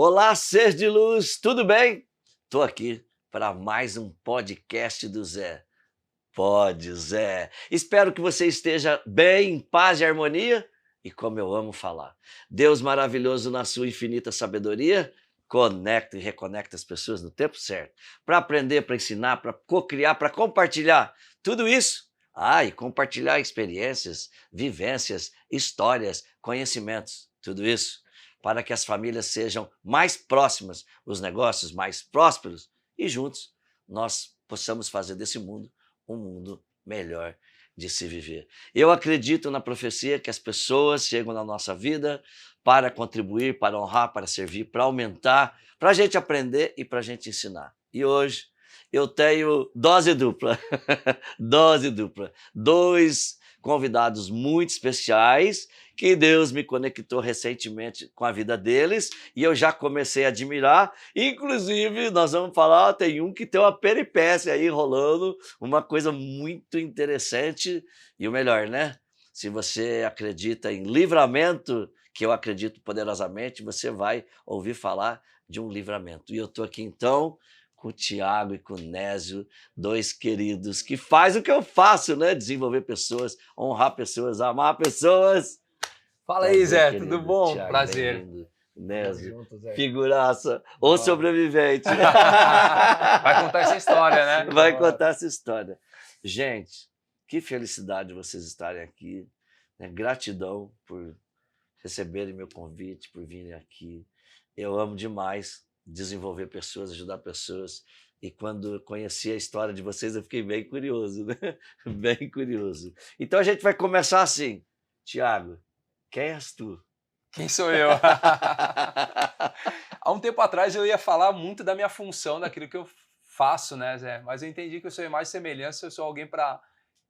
Olá, ser de luz, tudo bem? Estou aqui para mais um podcast do Zé. Pode, Zé. Espero que você esteja bem, em paz e harmonia. E como eu amo falar, Deus maravilhoso na sua infinita sabedoria, conecta e reconecta as pessoas no tempo certo, para aprender, para ensinar, para co-criar, para compartilhar. Tudo isso. E compartilhar experiências, vivências, histórias, conhecimentos. Tudo isso para que as famílias sejam mais próximas, os negócios mais prósperos e juntos nós possamos fazer desse mundo um mundo melhor de se viver. Eu acredito na profecia que as pessoas chegam na nossa vida para contribuir, para honrar, para servir, para aumentar, para a gente aprender e para a gente ensinar. E hoje eu tenho dose dupla, dose dupla. Dois convidados muito especiais que Deus me conectou recentemente com a vida deles e eu já comecei a admirar. Inclusive, nós vamos falar, tem um que tem uma peripécia aí rolando, uma coisa muito interessante e o melhor, né? Se você acredita em livramento, que eu acredito poderosamente, você vai ouvir falar de um livramento. E eu estou aqui então com o Tiago e com o Nésio, dois queridos que faz o que eu faço, né? Desenvolver pessoas, honrar pessoas, amar pessoas. Fala aí, Zé, querido. tudo bom? Thiago, Prazer. Nésio, junto, Zé. figuraça, ou sobrevivente. Vai contar essa história, né? Vai contar essa história. Gente, que felicidade vocês estarem aqui. Né? Gratidão por receberem meu convite, por virem aqui. Eu amo demais desenvolver pessoas, ajudar pessoas. E quando conheci a história de vocês, eu fiquei bem curioso, né? Bem curioso. Então a gente vai começar assim. Tiago, quem és tu? Quem sou eu? Há um tempo atrás eu ia falar muito da minha função, daquilo que eu faço, né, Zé? Mas eu entendi que eu sou imagem e semelhança, eu sou alguém para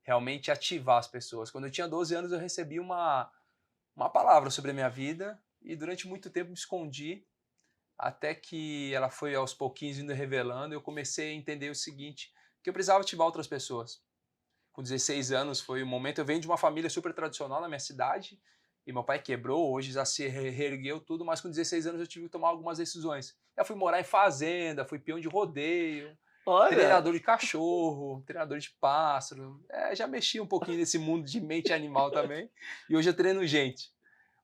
realmente ativar as pessoas. Quando eu tinha 12 anos, eu recebi uma palavra sobre a minha vida e durante muito tempo me escondi, até que ela foi aos pouquinhos indo revelando, eu comecei a entender o seguinte, que eu precisava ativar outras pessoas. Com 16 anos foi o momento, eu venho de uma família super tradicional na minha cidade, e meu pai quebrou, hoje já se reergueu tudo, mas com 16 anos eu tive que tomar algumas decisões. Eu fui morar em fazenda, fui peão de rodeio, Olha, treinador de cachorro, treinador de pássaro, já mexi um pouquinho nesse mundo de mente animal também, e hoje eu treino gente.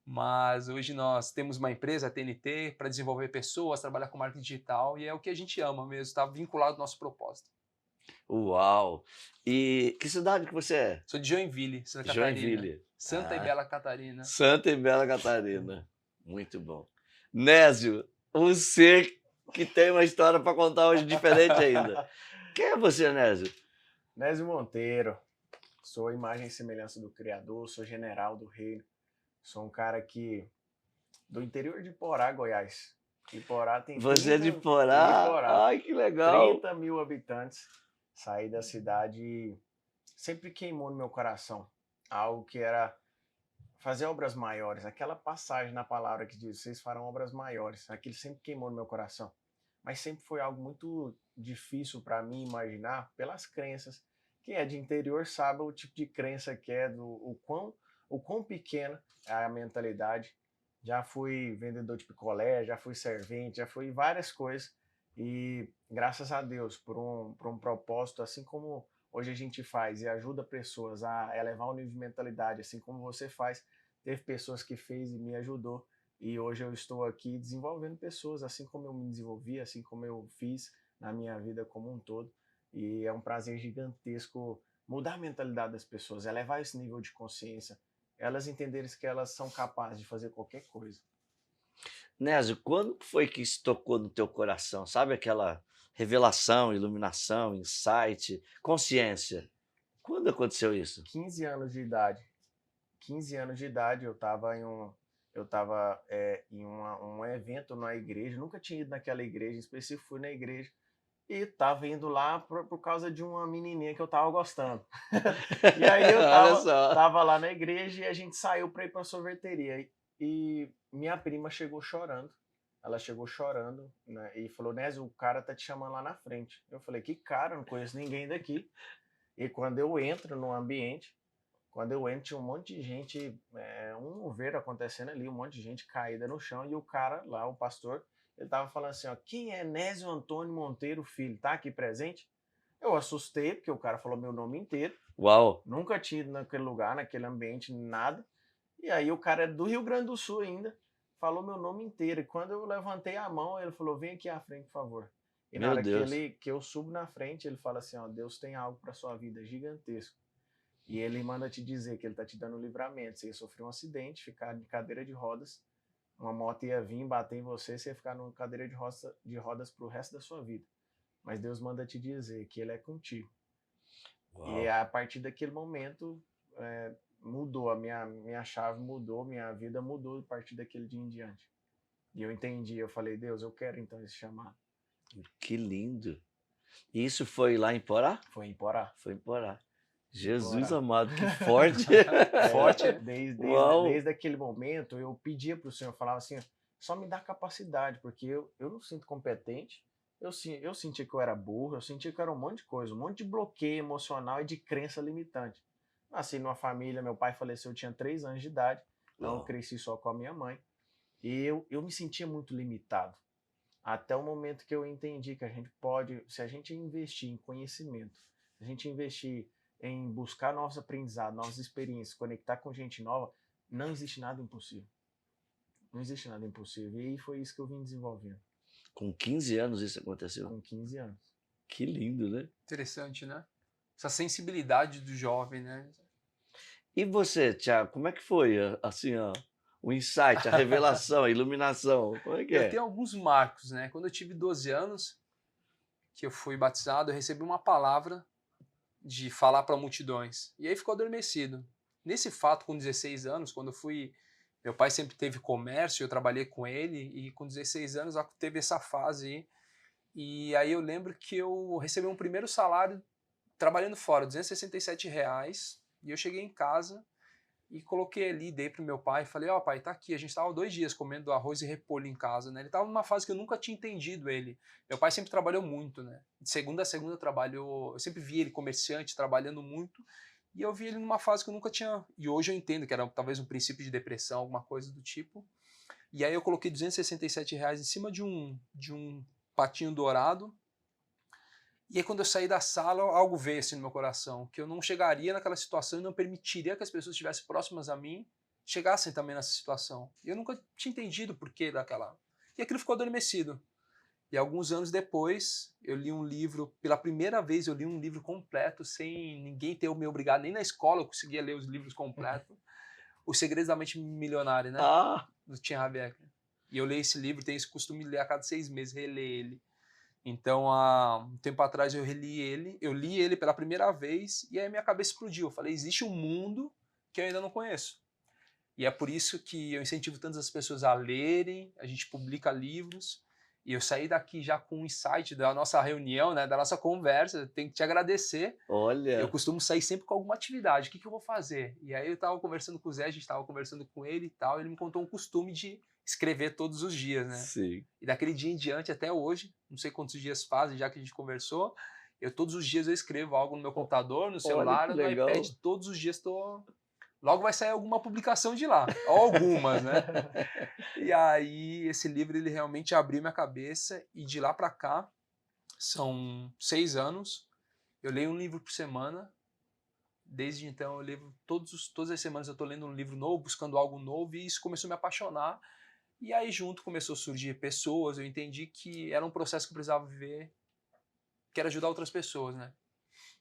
Mas hoje nós temos uma empresa, a TNT, para desenvolver pessoas, trabalhar com marketing digital, e é o que a gente ama mesmo, está vinculado ao nosso propósito. uau! E que cidade que você é? Sou de Joinville, Santa Catarina. Joinville. Santa e Bela Catarina. Santa e Bela Catarina. Muito bom. Nésio, um ser que tem uma história para contar hoje diferente ainda. Quem é você, Nésio? Nésio Monteiro, sou imagem e semelhança do Criador, sou general do reino, sou um cara do interior de Porá, Goiás. Porá tem Você é 30, de Porá? Porá, Ai, que legal. 30 mil habitantes. Saí da cidade e sempre queimou no meu coração algo que era fazer obras maiores, aquela passagem na palavra que diz, vocês farão obras maiores, aquilo sempre queimou no meu coração. Mas sempre foi algo muito difícil para mim imaginar pelas crenças. Quem é de interior sabe o tipo de crença que é, o quão pequena é a mentalidade. Já fui vendedor de picolé, já fui servente, já fui várias coisas. E graças a Deus por um propósito, assim como hoje a gente faz e ajuda pessoas a elevar o nível de mentalidade, assim como você faz, teve pessoas que fez e me ajudou. E hoje eu estou aqui desenvolvendo pessoas, assim como eu me desenvolvi, assim como eu fiz na minha vida como um todo. E é um prazer gigantesco mudar a mentalidade das pessoas, elevar esse nível de consciência, elas entenderem que elas são capazes de fazer qualquer coisa. Nésio, quando foi que isso tocou no teu coração? Sabe aquela revelação, iluminação, insight, consciência? Quando aconteceu isso? 15 anos de idade. 15 anos de idade eu estava em um evento na igreja, nunca tinha ido naquela igreja, em específico fui na igreja, e estava indo lá por causa de uma menininha que eu estava gostando. E aí eu tava lá na igreja e a gente saiu para ir para a sorveteria. E minha prima chegou chorando. Ela chegou chorando, né, e falou, Nésio, o cara tá te chamando lá na frente. Eu falei, que cara, não conheço ninguém daqui. E quando eu entro no ambiente, tinha um monte de gente, um mover acontecendo ali, um monte de gente caída no chão, e o cara lá, o pastor, Ele tava falando assim, ó, quem é Nésio Antônio Monteiro Filho? Tá aqui presente? Eu assustei, porque o cara falou meu nome inteiro. Uau! Nunca tinha ido naquele lugar, naquele ambiente, nada. E aí o cara é do Rio Grande do Sul ainda, falou meu nome inteiro. E quando eu levantei a mão, ele falou, vem aqui à frente, por favor. E na Meu hora Deus. que eu subo na frente, ele fala assim, ó, Deus tem algo para sua vida gigantesco. E ele manda te dizer que ele tá te dando livramento. Você ia sofrer um acidente, ficar de cadeira de rodas, uma moto ia vir, bater em você, você ia ficar numa cadeira de rodas pro resto da sua vida. Mas Deus manda te dizer que ele é contigo. Uau. E a partir daquele momento, mudou, a minha chave mudou, minha vida mudou a partir daquele dia em diante. E eu entendi, eu falei, Deus, eu quero então esse chamado. Que lindo. E isso foi lá em Porá? Foi em Porá. Foi em Porá. Jesus Porá. amado, que forte. Forte. Desde aquele momento, eu pedia para o Senhor, eu falava assim, só me dá capacidade, porque eu não sinto competente, eu sentia que eu era burro, eu sentia que eu era um monte de coisa, um monte de bloqueio emocional e de crença limitante. Nasci numa família, meu pai faleceu, eu tinha 3 anos de idade, então eu cresci só com a minha mãe, e eu me sentia muito limitado. Até o momento que eu entendi que a gente pode, se a gente investir em conhecimento, se a gente investir em buscar novos aprendizados, novas experiências, conectar com gente nova, não existe nada impossível. Não existe nada impossível. E aí foi isso que eu vim desenvolvendo. Com 15 anos isso aconteceu. Com 15 anos. Que lindo, né? Interessante, né? Essa sensibilidade do jovem, né? E você, Thiago, como é que foi assim, ó, o insight, a revelação, a iluminação? Como é que Eu é? tenho alguns marcos, né? Quando eu tive 12 anos, que eu fui batizado, eu recebi uma palavra de falar para multidões. E aí ficou adormecido. Nesse fato, com 16 anos, quando eu fui... Meu pai sempre teve comércio, eu trabalhei com ele, e com 16 anos teve essa fase aí. E aí eu lembro que eu recebi um primeiro salário trabalhando fora, R$267, e eu cheguei em casa e coloquei ali, dei pro meu pai, falei, ó, pai, tá aqui, a gente tava 2 dias comendo arroz e repolho em casa, né, ele tava numa fase que eu nunca tinha entendido ele, meu pai sempre trabalhou muito, né, de segunda a segunda trabalhou, eu sempre vi ele comerciante, trabalhando muito, e eu vi ele numa fase que eu nunca tinha, e hoje eu entendo que era talvez um princípio de depressão, alguma coisa do tipo, e aí eu coloquei R$267 em cima de um patinho dourado. E aí quando eu saí da sala, algo veio assim no meu coração, que eu não chegaria naquela situação e não permitiria que as pessoas que estivessem próximas a mim chegassem também nessa situação. E eu nunca tinha entendido o porquê daquela... E aquilo ficou adormecido. E alguns anos depois, eu li um livro, pela primeira vez eu li um livro completo, sem ninguém ter me obrigado, nem na escola eu conseguia ler os livros completos. Os Segredos da Mente Milionária, né? Ah, Do Tim Habeck. E eu leio esse livro, tenho esse costume de ler a cada 6 meses, reler ele. Então, há um tempo atrás eu li ele pela primeira vez e aí minha cabeça explodiu. Eu falei, existe um mundo que eu ainda não conheço. E é por isso que eu incentivo tantas as pessoas a lerem, a gente publica livros. E eu saí daqui já com um insight da nossa reunião, né, da nossa conversa. Eu tenho que te agradecer. olha. Eu costumo sair sempre com alguma atividade. O que eu vou fazer? E aí eu estava conversando com o Zé, a gente estava conversando com ele e tal. Ele me contou um costume de escrever todos os dias, né? Sim. E daquele dia em diante até hoje, não sei quantos dias fazem já que a gente conversou, todos os dias eu escrevo algo no meu computador, no celular, no legal. iPad, todos os dias estou... Logo vai sair alguma publicação de lá, algumas, né? E aí esse livro ele realmente abriu minha cabeça e de lá para cá, são 6 anos, eu leio um livro por semana. Desde então eu leio todas as semanas eu estou lendo um livro novo, buscando algo novo, e isso começou a me apaixonar. E aí junto começou a surgir pessoas, eu entendi que era um processo que eu precisava viver, que era ajudar outras pessoas, né?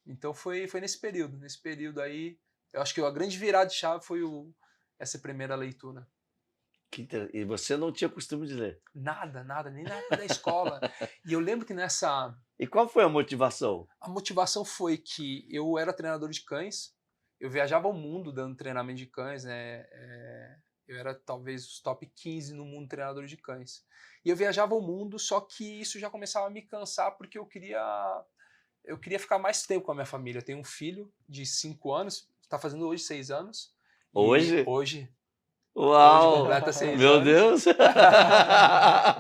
Então foi nesse período aí, eu acho que a grande virada de chave foi essa primeira leitura. E você não tinha costume de ler? Nada, nem na época da escola. E eu lembro que E qual foi a motivação? A motivação foi que eu era treinador de cães, eu viajava o mundo dando treinamento de cães, né? Eu era talvez os top 15 no mundo treinador de cães. E eu viajava o mundo, só que isso já começava a me cansar, porque eu queria ficar mais tempo com a minha família. Eu tenho um filho de 5 anos, está fazendo hoje 6 anos. Hoje? Hoje Uau! completa 6 Meu anos. Deus!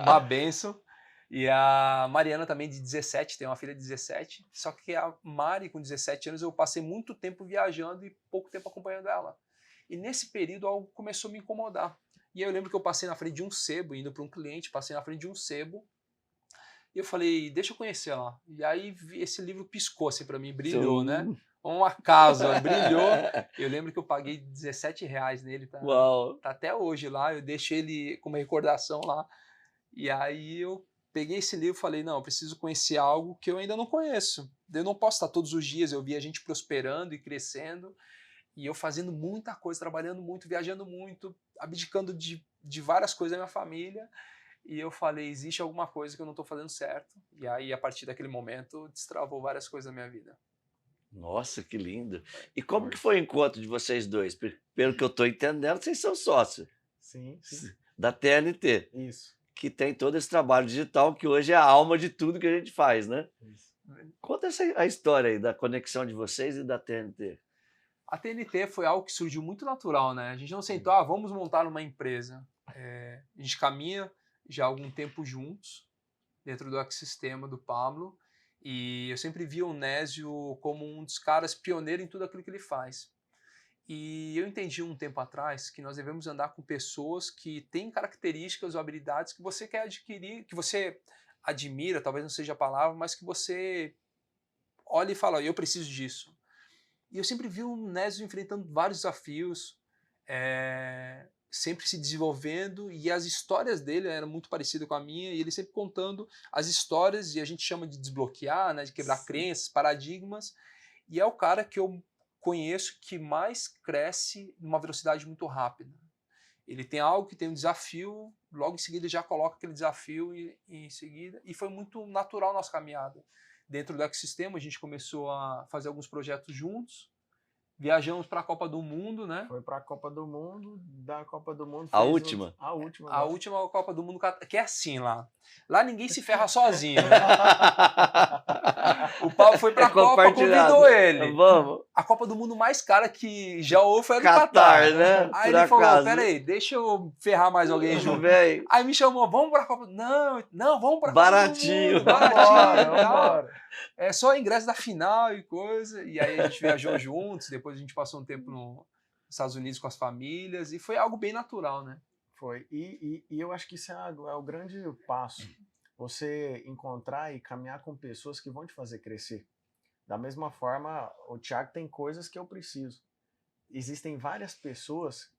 Uma benção. E a Mariana também de 17, tem uma filha de 17. Só que a Mari, com 17 anos, eu passei muito tempo viajando e pouco tempo acompanhando ela. E nesse período algo começou a me incomodar. E aí eu lembro que eu passei na frente de um sebo, indo para um cliente, passei na frente de um sebo, e eu falei, deixa eu conhecer lá. E aí esse livro piscou assim para mim, brilhou, né? Um acaso, brilhou. Eu lembro que eu paguei R$17 nele, tá Uau! até hoje lá, eu deixei ele como recordação lá. E aí eu peguei esse livro e falei, não, eu preciso conhecer algo que eu ainda não conheço. Eu não posso estar todos os dias, eu vi a gente prosperando e crescendo, e eu fazendo muita coisa, trabalhando muito, viajando muito, abdicando de várias coisas da minha família, e eu falei, existe alguma coisa que eu não estou fazendo certo. E aí, a partir daquele momento, destravou várias coisas na minha vida. Nossa, que lindo. E como que foi o encontro de vocês dois? Pelo que eu estou entendendo, vocês são sócios Sim, sim. da TNT, Isso. que tem todo esse trabalho digital, que hoje é a alma de tudo que a gente faz, né? Isso. Conta a história aí da conexão de vocês e da TNT. A TNT foi algo que surgiu muito natural, né? A gente não sentou, vamos montar uma empresa. A gente caminha já há algum tempo juntos, dentro do ecossistema do Pablo, e eu sempre vi o Nésio como um dos caras pioneiro em tudo aquilo que ele faz. E eu entendi um tempo atrás que nós devemos andar com pessoas que têm características ou habilidades que você quer adquirir, que você admira, talvez não seja a palavra, mas que você olha e fala, eu preciso disso. E eu sempre vi o Nésio enfrentando vários desafios, sempre se desenvolvendo, e as histórias dele eram muito parecidas com a minha, e ele sempre contando as histórias, e a gente chama de desbloquear, né, de quebrar crenças, paradigmas, e é o cara que eu conheço que mais cresce numa velocidade muito rápida. Ele tem algo que tem um desafio, logo em seguida ele já coloca aquele desafio em seguida, e foi muito natural a nossa caminhada. Dentro do ecossistema, a gente começou a fazer alguns projetos juntos, viajamos para a Copa do Mundo, né? Foi para a Copa do Mundo, da Copa do Mundo... A última? A última. A última Copa do Mundo, que é assim lá. Lá ninguém se ferra sozinho. O Paulo foi para a Copa, convidou ele. Vamos. A Copa do Mundo mais cara que já houve foi a do Catar, Catar. né? Aí Por ele falou, acaso. peraí, deixa eu ferrar mais alguém junto. Véi. Aí me chamou, vamos para a Copa. Não, vamos para a Copa Baratinho. do Mundo. Baratinho e tal. Vambora. É só ingresso da final e coisa. E aí a gente viajou juntos, depois a gente passou um tempo nos Estados Unidos com as famílias, e foi algo bem natural, né? Foi. E eu acho que isso é o grande passo. Você encontrar e caminhar com pessoas que vão te fazer crescer. Da mesma forma, o Thiago tem coisas que eu preciso. Existem várias pessoas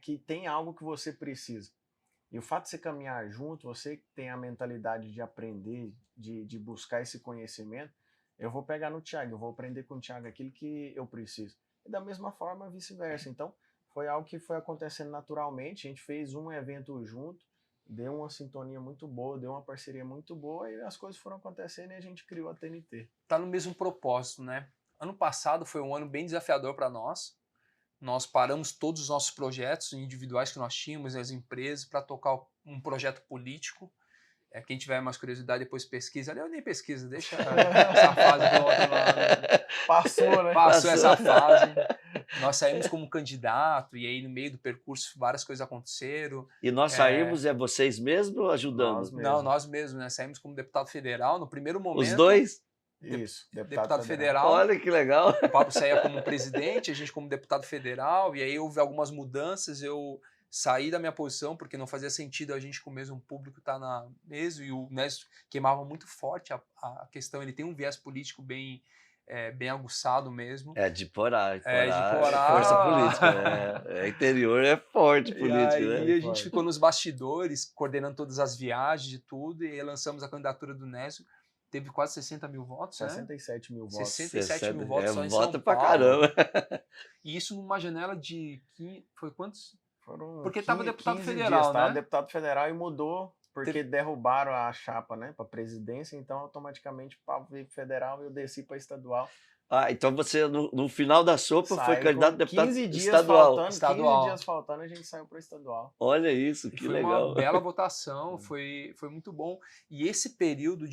que têm algo que você precisa. E o fato de você caminhar junto, você tem a mentalidade de aprender, de buscar esse conhecimento, eu vou pegar no Thiago, eu vou aprender com o Thiago aquilo que eu preciso. E da mesma forma, vice-versa. Então, foi algo que foi acontecendo naturalmente. A gente fez um evento junto, deu uma sintonia muito boa, deu uma parceria muito boa, e as coisas foram acontecendo e a gente criou a TNT. Tá no mesmo propósito, né? Ano passado foi um ano bem desafiador para nós. Nós paramos todos os nossos projetos individuais que nós tínhamos, as empresas, para tocar um projeto político. Quem tiver mais curiosidade, depois pesquisa. Eu nem pesquisa, deixa essa fase do outro lado. Passou, né? Passou essa fase. Nós saímos como candidato, e aí no meio do percurso várias coisas aconteceram. E nós saímos, vocês mesmos ajudando? Nós mesmos. Não, nós mesmos, né? Saímos como deputado federal. No primeiro momento... Os dois? Isso, deputado federal. Olha que legal. O Pablo saía como presidente, a gente como deputado federal, e aí houve algumas mudanças. Eu saí da minha posição, porque não fazia sentido a gente com o mesmo público estar na mesa, e o Nésio queimava muito forte a questão. Ele tem um viés político bem aguçado mesmo. De Porá. De Porá. Força política. Interior é forte político, e aí né? a gente ficou nos bastidores, coordenando todas as viagens e tudo, e aí lançamos a candidatura do Nésio. Teve quase 60 mil votos, 67 mil votos. 67 mil votos só em São Vota pra Paulo. caramba. E isso numa janela de... Foi quantos? Foram Porque estava deputado 15 federal, dias, né? Tava deputado federal e mudou, porque derrubaram a chapa, né, para presidência, então automaticamente o Pablo veio federal e eu desci para estadual. Então você, no final da sopa, foi candidato a deputado 15 dias estadual. Faltando, 15 dias faltando, a gente saiu para estadual. Olha isso, que foi legal. Uma bela votação, foi muito bom. E esse período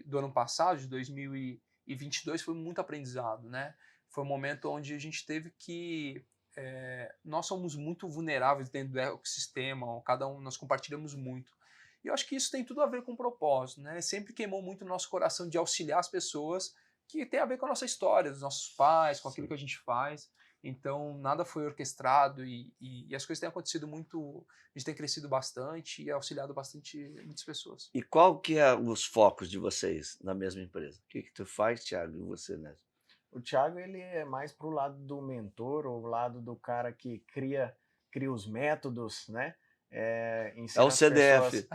do ano passado, de 2022, foi muito aprendizado, né? Foi um momento onde a gente teve que... nós somos muito vulneráveis dentro do ecossistema, cada um, nós compartilhamos muito. E eu acho que isso tem tudo a ver com o propósito, né? Sempre queimou muito no nosso coração de auxiliar as pessoas que tem a ver com a nossa história, dos nossos pais, com aquilo que a gente faz. Então, nada foi orquestrado e as coisas têm acontecido muito, a gente tem crescido bastante e auxiliado bastante muitas pessoas. E qual que é os focos de vocês na mesma empresa? O que tu faz, Thiago, e você, né? O Thiago, ele é mais pro lado do mentor, ou lado do cara que cria os métodos, né? É Ensina o as CDF. pessoas.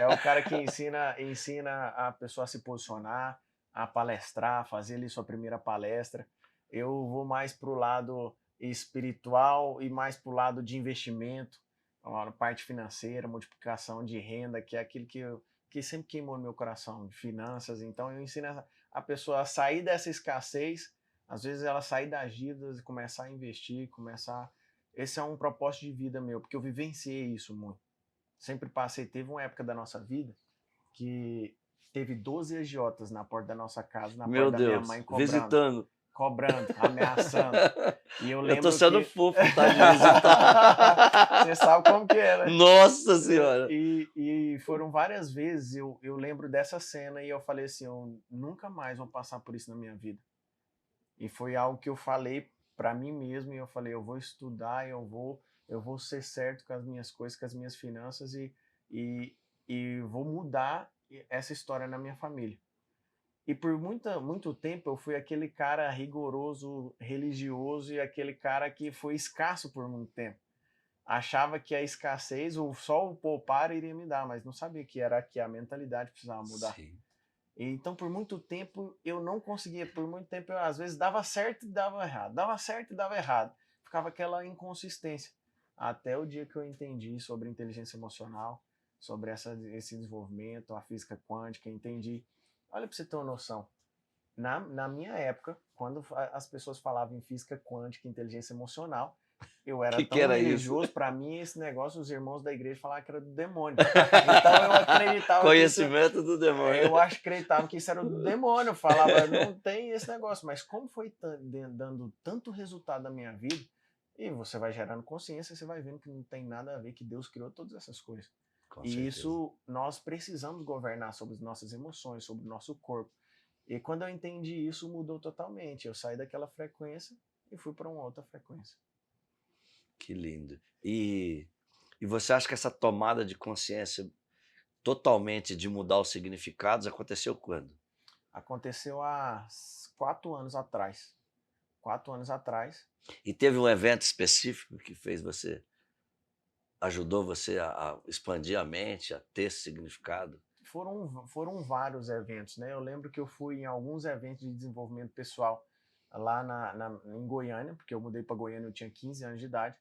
É o cara que ensina a pessoa a se posicionar, a palestrar, fazer ali sua primeira palestra. Eu vou mais pro lado espiritual e mais pro lado de investimento, a parte financeira, multiplicação de renda, que é aquilo que sempre queimou no meu coração, de finanças. Então eu ensino a pessoa a sair dessa escassez, às vezes ela sair das dívidas e começar a investir, começar. Esse é um propósito de vida meu, porque eu vivenciei isso muito. Sempre passei, teve uma época da nossa vida que teve 12 agiotas na porta da nossa casa, na Meu porta da minha Deus, mãe, visitando. ameaçando. E eu Eu tô lembro sendo que fofo, tá? De visitar. você sabe como que é, né? Nossa Senhora! E foram várias vezes, eu lembro dessa cena e eu falei assim, eu nunca mais vou passar por isso na minha vida. E foi algo que eu falei para mim mesmo e eu falei, eu vou estudar, eu vou ser certo com as minhas coisas, com as minhas finanças e vou mudar essa história na minha família. E por muito tempo eu fui aquele cara rigoroso, religioso e aquele cara que foi escasso por muito tempo. Achava que a escassez, só o poupar iria me dar, mas não sabia que a mentalidade precisava mudar. Sim. Então, por muito tempo, eu não conseguia. Por muito tempo, eu, às vezes, dava certo e dava errado. Dava certo e dava errado. Ficava aquela inconsistência. Até o dia que eu entendi sobre inteligência emocional, sobre esse desenvolvimento, a física quântica, entendi. Olha para você ter uma noção. Na minha época, quando as pessoas falavam em física quântica, inteligência emocional, eu era Que tão era religioso, isso? para mim esse negócio, os irmãos da igreja falavam que era do demônio. Então eu acreditava Conhecimento do que isso, demônio. eu acreditava que isso era do demônio. Eu falava, não tem esse negócio. Mas como foi dando tanto resultado na minha vida, e você vai gerando consciência, você vai vendo que não tem nada a ver, que Deus criou todas essas coisas. Com E certeza. isso nós precisamos governar sobre as nossas emoções, sobre o nosso corpo. E quando eu entendi isso, mudou totalmente. Eu saí daquela frequência e fui para uma outra frequência. Que lindo. E você acha que essa tomada de consciência totalmente de mudar os significados aconteceu quando? Aconteceu há 4 anos atrás. 4 anos atrás. E teve um evento específico que ajudou você a expandir a mente, a ter esse significado? Foram vários eventos, né? Eu lembro que eu fui em alguns eventos de desenvolvimento pessoal lá em Goiânia, porque eu mudei para Goiânia, eu tinha 15 anos de idade.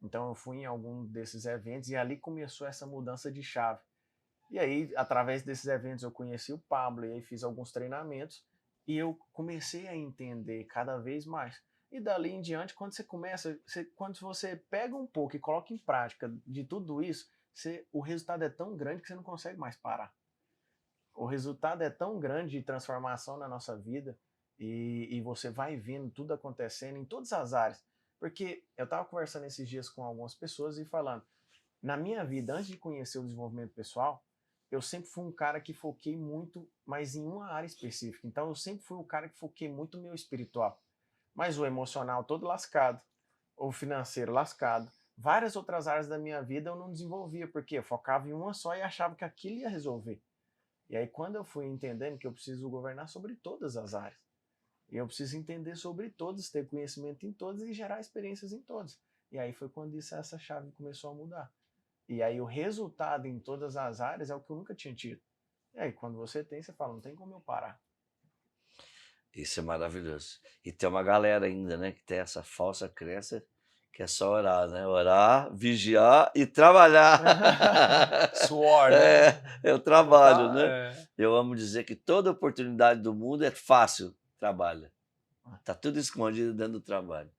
Então eu fui em algum desses eventos e ali começou essa mudança de chave. E aí, através desses eventos, eu conheci o Pablo e aí fiz alguns treinamentos e eu comecei a entender cada vez mais. E dali em diante, quando você começa, quando você pega um pouco e coloca em prática de tudo isso, o resultado é tão grande que você não consegue mais parar. O resultado é tão grande de transformação na nossa vida e você vai vendo tudo acontecendo em todas as áreas. Porque eu estava conversando esses dias com algumas pessoas e falando, na minha vida, antes de conhecer o desenvolvimento pessoal, eu sempre fui um cara que foquei muito, mas em uma área específica. Então eu sempre fui o cara que foquei muito no meu espiritual. Mas o emocional todo lascado, o financeiro lascado, várias outras áreas da minha vida eu não desenvolvia, porque eu focava em uma só e achava que aquilo ia resolver. E aí quando eu fui entendendo que eu preciso governar sobre todas as áreas, e eu preciso entender sobre todas, ter conhecimento em todas e gerar experiências em todas. E aí foi quando essa chave começou a mudar. E aí o resultado em todas as áreas é o que eu nunca tinha tido. E aí quando você tem, você fala, não tem como eu parar. Isso é maravilhoso. E tem uma galera ainda, né, que tem essa falsa crença que é só orar, né? Orar, vigiar e trabalhar. Suor, né? É o trabalho, Tá, né? Eu amo dizer que toda oportunidade do mundo é fácil, trabalha. Tá tudo escondido dentro do trabalho.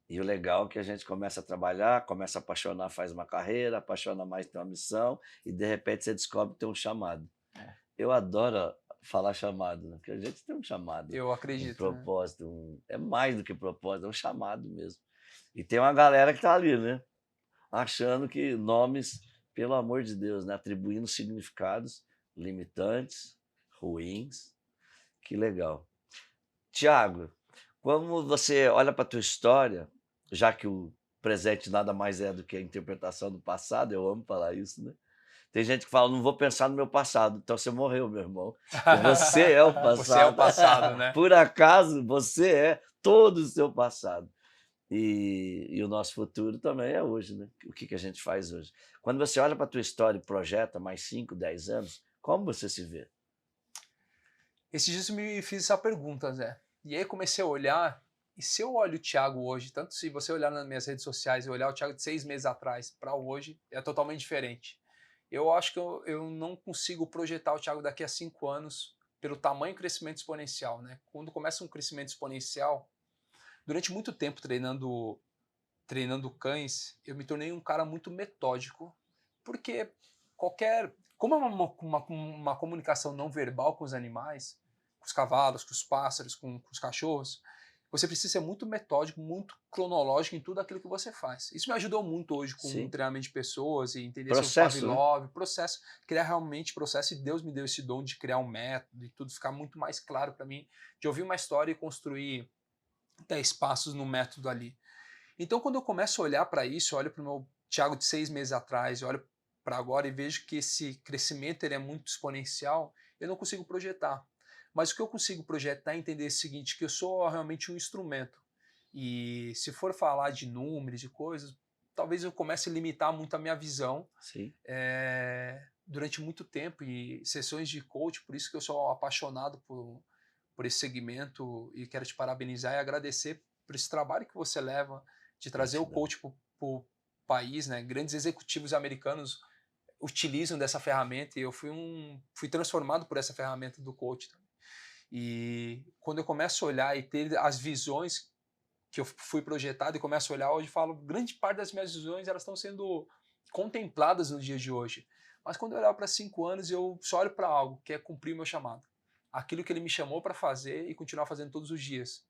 E o legal é que a gente começa a trabalhar, começa a apaixonar, faz uma carreira, apaixona mais, tem uma missão, e de repente você descobre que tem um chamado. Eu adoro falar chamado, né? Porque a gente tem um chamado. Eu acredito. Um propósito, é mais do que propósito, é um chamado mesmo. E tem uma galera que tá ali, né? Achando que nomes, pelo amor de Deus, né? Atribuindo significados limitantes, ruins. Que legal. Tiago, Como você olha para a tua história, já que o presente nada mais é do que a interpretação do passado, eu amo falar isso, né? Tem gente que fala: "Não vou pensar no meu passado", então você morreu, meu irmão, porque você é o Você é o passado. passado, né? Por acaso, você é todo o seu passado. E o nosso futuro também é hoje, né? O que a gente faz hoje. Quando você olha para a tua história e projeta mais 5, 10 anos, como você se vê? Esses dias eu me fiz essa pergunta, Zé. E aí eu comecei a olhar, e se eu olho o Thiago hoje, tanto se você olhar nas minhas redes sociais e olhar o Thiago de 6 meses atrás para hoje, é totalmente diferente. Eu acho que eu não consigo projetar o Thiago daqui a 5 anos pelo tamanho crescimento exponencial, né? Quando começa um crescimento exponencial, durante muito tempo treinando cães, eu me tornei um cara muito metódico, porque como é uma comunicação não verbal com os animais, com os cavalos, com os pássaros, com os cachorros, você precisa ser muito metódico, muito cronológico em tudo aquilo que você faz. Isso me ajudou muito hoje com o Sim. treinamento de pessoas e entender sobre Processo, né? Pavlov, processo, criar realmente processo, e Deus me deu esse dom de criar um método e tudo ficar muito mais claro para mim, de ouvir uma história e construir 10 passos no método ali. Então, quando eu começo a olhar para isso, eu olho para o meu Thiago de 6 meses atrás, eu olho para agora e vejo que esse crescimento ele é muito exponencial, eu não consigo projetar. Mas o que eu consigo projetar é entender o seguinte, que eu sou realmente um instrumento. E se for falar de números, de coisas, talvez eu comece a limitar muito a minha visão Sim. durante muito tempo. E sessões de coach, por isso que eu sou apaixonado por esse segmento e quero te parabenizar e agradecer por esse trabalho que você leva de trazer o Gratidão. coach para o país, né? Grandes executivos americanos utilizam dessa ferramenta e eu fui transformado por essa ferramenta do coach. E quando eu começo a olhar e ter as visões que eu fui projetado e começo a olhar hoje, falo, grande parte das minhas visões elas estão sendo contempladas no dia de hoje. Mas quando eu olhar para 5 anos, eu só olho para algo, que é cumprir o meu chamado. Aquilo que ele me chamou para fazer e continuar fazendo todos os dias.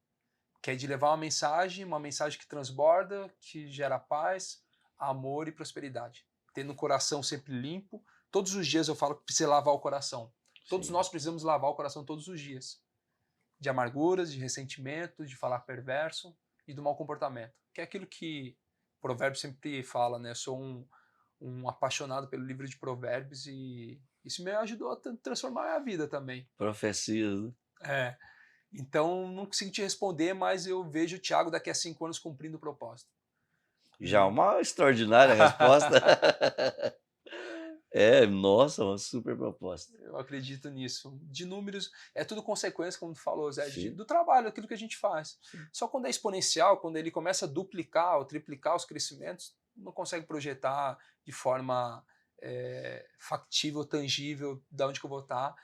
Que é de levar uma mensagem que transborda, que gera paz, amor e prosperidade. Tendo o coração sempre limpo. Todos os dias eu falo que precisa lavar o coração. Todos Sim. nós precisamos lavar o coração todos os dias. De amarguras, de ressentimento, de falar perverso e do mau comportamento. Que é aquilo que o provérbio sempre fala, né? Eu sou um apaixonado pelo livro de provérbios e isso me ajudou a transformar a minha vida também. Profecias, né? É. Então, não consigo te responder, mas eu vejo o Thiago daqui a 5 anos cumprindo o propósito. Já é uma extraordinária resposta. É, nossa, uma super proposta. Eu acredito nisso. De números, é tudo consequência, como tu falou, Zé, Sim. do trabalho, aquilo que a gente faz. Sim. Só quando é exponencial, quando ele começa a duplicar ou triplicar os crescimentos, não consegue projetar de forma factível, tangível, de onde que eu vou estar.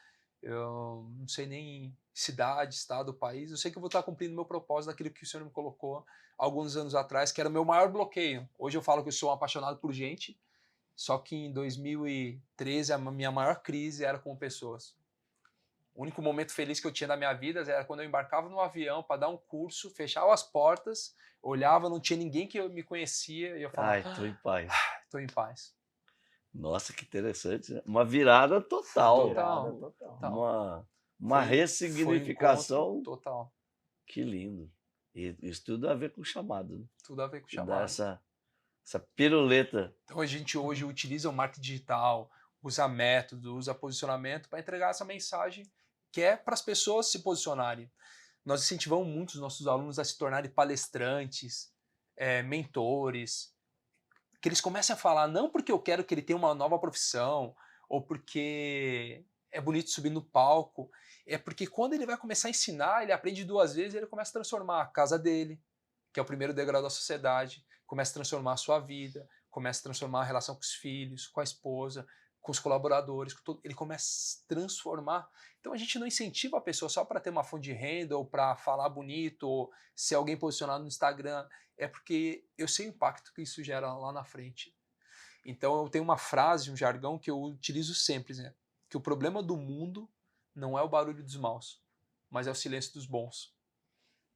Eu não sei nem cidade, estado, país. Eu sei que eu vou estar cumprindo meu propósito daquilo que o Senhor me colocou alguns anos atrás, que era o meu maior bloqueio. Hoje eu falo que eu sou um apaixonado por gente, só que em 2013 a minha maior crise era com pessoas. O único momento feliz que eu tinha da minha vida era quando eu embarcava no avião para dar um curso, fechava as portas, olhava, não tinha ninguém que me conhecia e eu falava, Ai, tô em paz. estou em paz. Nossa, que interessante, né? Uma virada total. Virada Total, total. total. Uma Foi um ressignificação. encontro total. Que lindo. E isso tudo a ver com o chamado, né? Tudo a ver com o Que dá chamado. essa piruleta. Então a gente hoje utiliza o marketing digital, usa método, usa posicionamento para entregar essa mensagem que é para as pessoas se posicionarem. Nós incentivamos muito os nossos alunos a se tornarem palestrantes, mentores, que eles comecem a falar não porque eu quero que ele tenha uma nova profissão ou porque é bonito subir no palco, é porque quando ele vai começar a ensinar, ele aprende 2 vezes e ele começa a transformar a casa dele, que é o primeiro degrau da sociedade, começa a transformar a sua vida, começa a transformar a relação com os filhos, com a esposa, com os colaboradores, com tudo. Ele começa a transformar. Então a gente não incentiva a pessoa só para ter uma fonte de renda ou para falar bonito ou ser alguém posicionado no Instagram. É porque eu sei o impacto que isso gera lá na frente. Então eu tenho uma frase, um jargão que eu utilizo sempre, né? Que o problema do mundo não é o barulho dos maus, mas é o silêncio dos bons.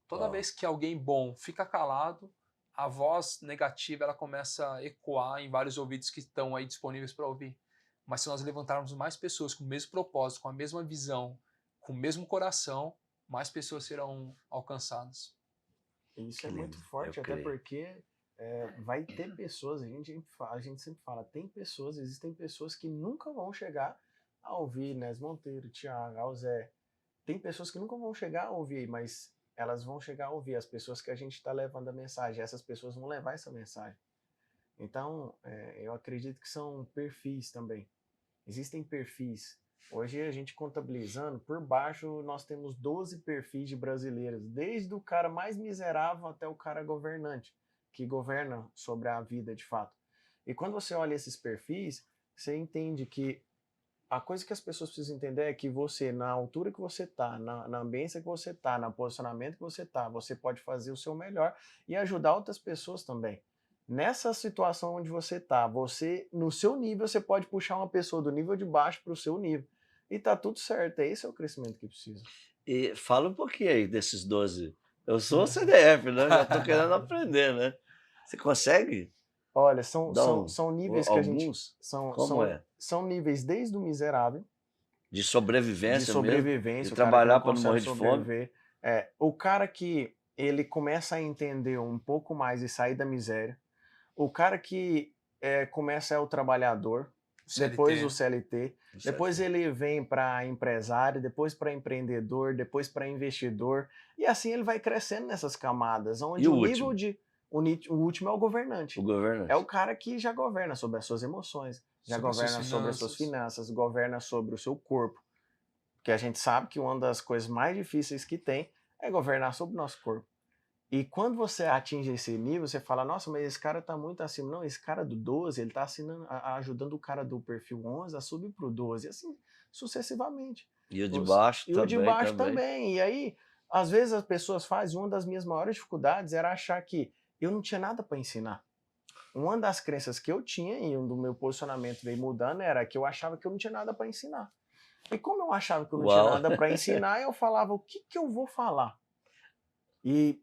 Toda vez que alguém bom fica calado, a voz negativa ela começa a ecoar em vários ouvidos que estão aí disponíveis para ouvir. Mas se nós levantarmos mais pessoas com o mesmo propósito, com a mesma visão, com o mesmo coração, mais pessoas serão alcançadas. Isso Que é muito lindo, forte, eu até creio. porque vai ter pessoas, a gente sempre fala, existem pessoas que nunca vão chegar a ouvir Nes Monteiro, Thiago, Alzé. Tem pessoas que nunca vão chegar a ouvir, mas elas vão chegar a ouvir as pessoas que a gente está levando a mensagem. Essas pessoas vão levar essa mensagem. Então, eu acredito que são perfis também. Existem perfis. Hoje a gente contabilizando, por baixo nós temos 12 perfis de brasileiros, desde o cara mais miserável até o cara governante, que governa sobre a vida de fato. E quando você olha esses perfis, você entende que a coisa que as pessoas precisam entender é que você, na altura que você está, na ambiência que você está, no posicionamento que você está, você pode fazer o seu melhor e ajudar outras pessoas também. Nessa situação onde você está, você, no seu nível, você pode puxar uma pessoa do nível de baixo para o seu nível. E tá tudo certo, esse é o crescimento que precisa. E fala um pouquinho aí desses 12. Eu sou CDF, né? Já estou querendo aprender, né? Você consegue Olha, dar são níveis que a gente. alguns? Como é? São níveis desde o miserável, De de sobrevivência mesmo? De sobrevivência, o cara que trabalhar não para não consegue morrer de fome? sobreviver. O cara que ele começa a entender um pouco mais e sair da miséria. O cara que começa é o trabalhador, depois o CLT, depois ele vem para empresário, depois para empreendedor, depois para investidor, e assim ele vai crescendo nessas camadas, E onde o o nível último? de. O último é o O governante. É governante? o cara que já governa sobre as suas emoções, já Sobre as suas governa sobre as suas finanças. finanças, governa sobre o seu corpo. Porque a gente sabe que uma das coisas mais difíceis que tem é governar sobre o nosso corpo. E quando você atinge esse nível, você fala, nossa, mas esse cara tá muito acima. Não, esse cara do 12, ele tá ajudando o cara do perfil 11 a subir pro 12, e assim sucessivamente. E o de baixo E o de baixo também. também. E aí, às vezes as pessoas fazem, uma das minhas maiores dificuldades era achar que eu não tinha nada para ensinar. Uma das crenças que eu tinha e um do meu posicionamento veio mudando era que eu achava que eu não tinha nada para ensinar. E como eu achava que eu não tinha Uau! nada para ensinar, eu falava, o que eu vou falar? E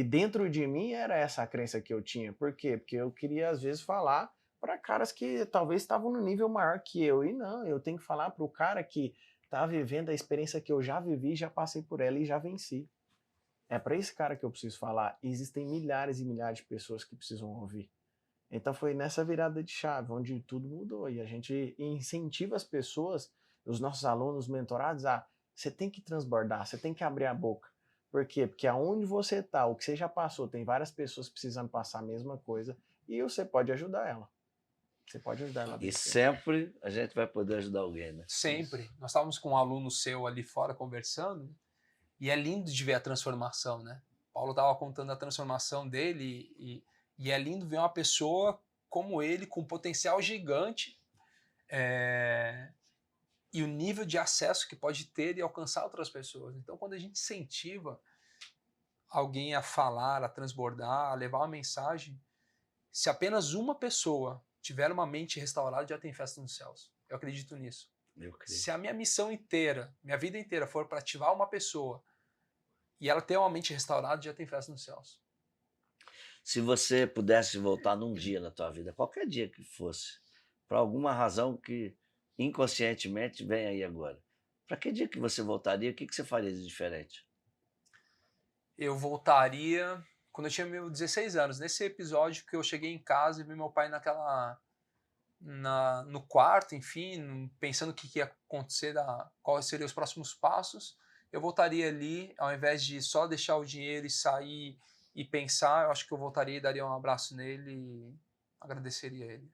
dentro de mim era essa a crença que eu tinha. Por quê? Porque eu queria, às vezes, falar para caras que talvez estavam no nível maior que eu. E não, eu tenho que falar para o cara que está vivendo a experiência que eu já vivi, já passei por ela e já venci. É para esse cara que eu preciso falar. E existem milhares e milhares de pessoas que precisam ouvir. Então foi nessa virada de chave, onde tudo mudou. E a gente incentiva as pessoas, os nossos alunos mentorados, a você tem que transbordar, você tem que abrir a boca. Por quê? Porque aonde você está, o que você já passou, tem várias pessoas precisando passar a mesma coisa e você pode ajudar ela. Você pode ajudar ela a E vencer. sempre a gente vai poder ajudar alguém, né? Sempre. Isso. Nós estávamos com um aluno seu ali fora conversando, e é lindo de ver a transformação, né? Paulo estava contando a transformação dele, e é lindo ver uma pessoa como ele, com potencial gigante, e o nível de acesso que pode ter e alcançar outras pessoas. Então, quando a gente incentiva alguém a falar, a transbordar, a levar uma mensagem, se apenas uma pessoa tiver uma mente restaurada, já tem festa nos céus. Eu acredito nisso. Eu creio. Se a minha missão inteira, minha vida inteira for para ativar uma pessoa e ela ter uma mente restaurada, já tem festa nos céus. Se você pudesse voltar num dia na tua vida, qualquer dia que fosse, por alguma razão que inconscientemente vem aí agora, para que dia que você voltaria? O que você faria de diferente? Eu voltaria quando eu tinha meus 16 anos, nesse episódio que eu cheguei em casa e vi meu pai no quarto, enfim, pensando o que ia acontecer, quais seriam os próximos passos. Eu voltaria ali, ao invés de só deixar o dinheiro e sair e pensar, eu acho que eu voltaria e daria um abraço nele e agradeceria ele.